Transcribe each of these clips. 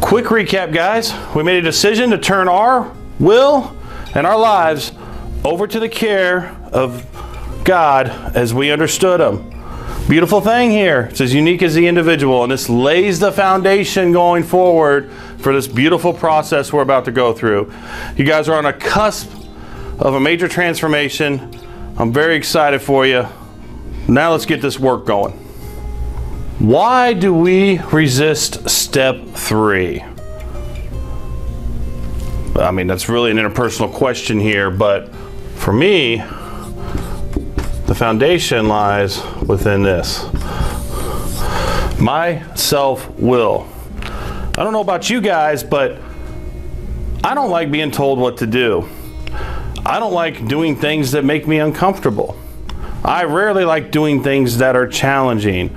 Quick recap, guys. We made a decision to turn our will and our lives over to the care of God as we understood Him. Beautiful thing here. It's as unique as the individual, and this lays the foundation going forward for this beautiful process we're about to go through. You guys are on a cusp of a major transformation. I'm very excited for you. Now let's get this work going. Why do we resist step 3? I mean, that's really an interpersonal question here, but for me, the foundation lies within this. My self-will. I don't know about you guys, but I don't like being told what to do. I don't like doing things that make me uncomfortable. I rarely like doing things that are challenging.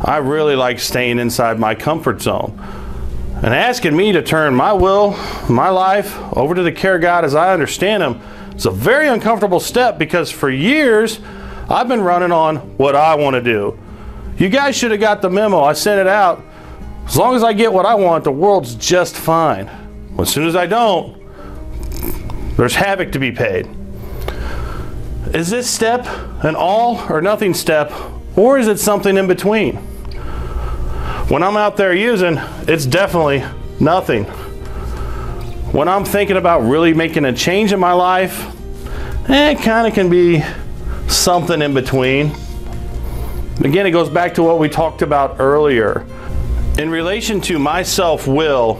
I really like staying inside my comfort zone. And asking me to turn my will, my life, over to the care of God as I understand Him is a very uncomfortable step, because for years I've been running on what I want to do. You guys should have got the memo. I sent it out. As long as I get what I want, the world's just fine. As soon as I don't, there's havoc to be paid. Is this step an all or nothing step, or is it something in between? When I'm out there using, it's definitely nothing. When I'm thinking about really making a change in my life, it kind of can be something in between. Again, it goes back to what we talked about earlier. In relation to my self-will,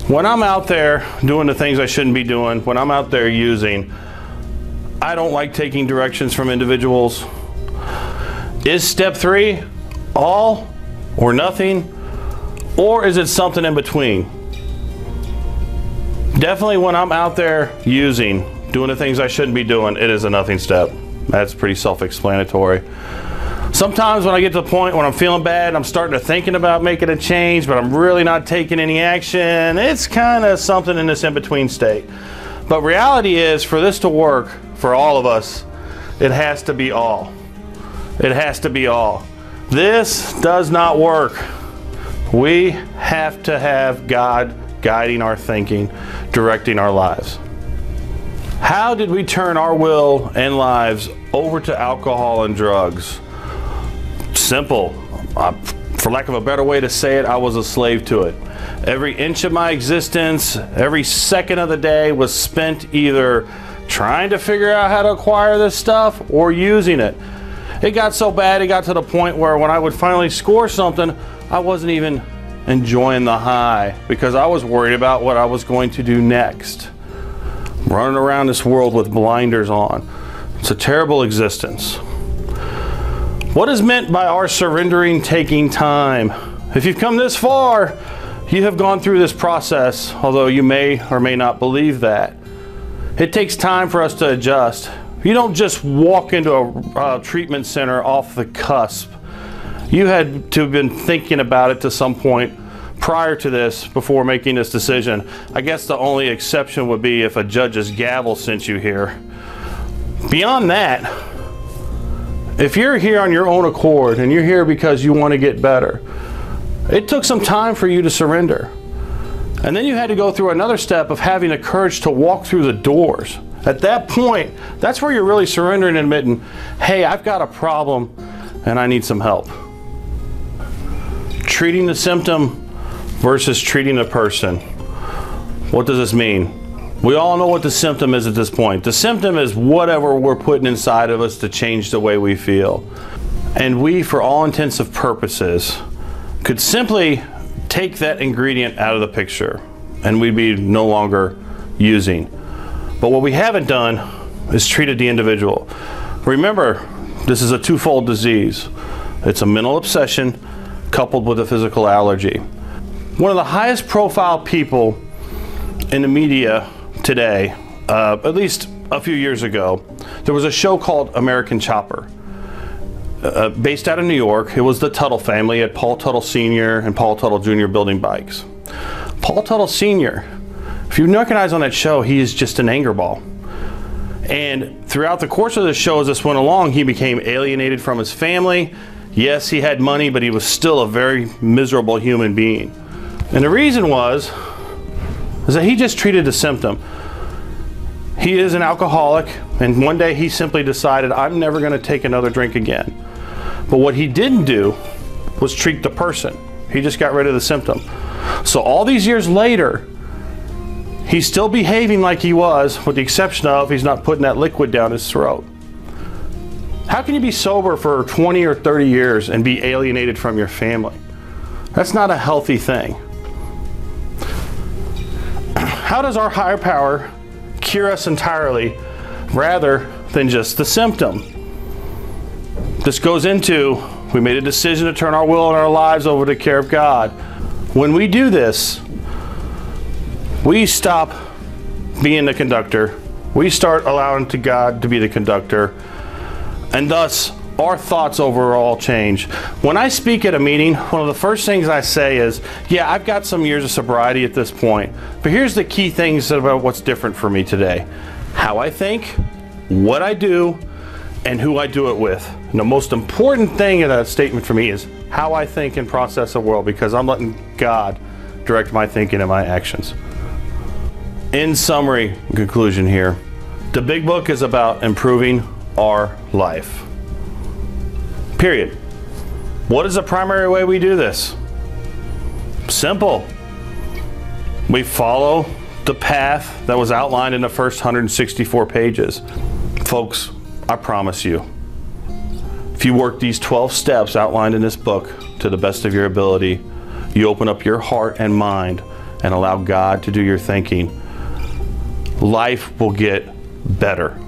when I'm out there doing the things I shouldn't be doing, when I'm out there using, I don't like taking directions from individuals. Is step 3 all or nothing, or is it something in between? Definitely when I'm out there using, doing the things I shouldn't be doing, it is a nothing step. That's pretty self-explanatory. Sometimes when I get to the point when I'm feeling bad, I'm starting to thinking about making a change, but I'm really not taking any action, it's kind of something in this in-between state. But reality is, for this to work for all of us, it has to be all. It has to be all. This does not work. We have to have God guiding our thinking, directing our lives. How did we turn our will and lives over to alcohol and drugs? Simple. For lack of a better way to say it, I was a slave to it. Every inch of my existence, every second of the day was spent either trying to figure out how to acquire this stuff or using it. It got so bad, it got to the point where when I would finally score something, I wasn't even enjoying the high because I was worried about what I was going to do next. Running around this world with blinders on. It's a terrible existence. What is meant by our surrendering taking time? If you've come this far, you have gone through this process, although you may or may not believe that. It takes time for us to adjust. You don't just walk into a treatment center off the cusp. You had to have been thinking about it to some point prior to this before making this decision. I guess the only exception would be if a judge's gavel sent you here. Beyond that, if you're here on your own accord and you're here because you want to get better, it took some time for you to surrender. And then you had to go through another step of having the courage to walk through the doors. At that point, that's where you're really surrendering and admitting, hey, I've got a problem and I need some help. Treating the symptom versus treating the person. What does this mean? We all know what the symptom is at this point. The symptom is whatever we're putting inside of us to change the way we feel. And we, for all intents and purposes, could simply take that ingredient out of the picture and we'd be no longer using. But what we haven't done is treated the individual. Remember, this is a twofold disease. It's a mental obsession coupled with a physical allergy. One of the highest profile people in the media today, at least a few years ago, there was a show called American Chopper. Based out of New York. It was the Tuttle family at Paul Tuttle Sr. and Paul Tuttle Jr. building bikes. Paul Tuttle Sr., if you recognize on that show, he is just an anger ball. And throughout the course of the show, as this went along, he became alienated from his family. Yes, he had money, but he was still a very miserable human being. And the reason is that he just treated the symptom. He is an alcoholic, and one day he simply decided, I'm never going to take another drink again. But what he didn't do was treat the person. He just got rid of the symptom. So all these years later, he's still behaving like he was, with the exception of he's not putting that liquid down his throat. How can you be sober for 20 or 30 years and be alienated from your family? That's not a healthy thing. How does our higher power cure us entirely rather than just the symptom? This goes into, we made a decision to turn our will and our lives over to the care of God. When we do this, we stop being the conductor. We start allowing God to be the conductor, and thus our thoughts overall change. When I speak at a meeting, one of the first things I say is, yeah, I've got some years of sobriety at this point, but here's the key things about what's different for me today. How I think, what I do, and who I do it with. And the most important thing in that statement for me is how I think and process the world, because I'm letting God direct my thinking and my actions. In summary, conclusion here, the Big Book is about improving our life. Period. What is the primary way we do this? Simple. We follow the path that was outlined in the first 164 pages. Folks, I promise you, if you work these 12 steps outlined in this book to the best of your ability, you open up your heart and mind and allow God to do your thinking, life will get better.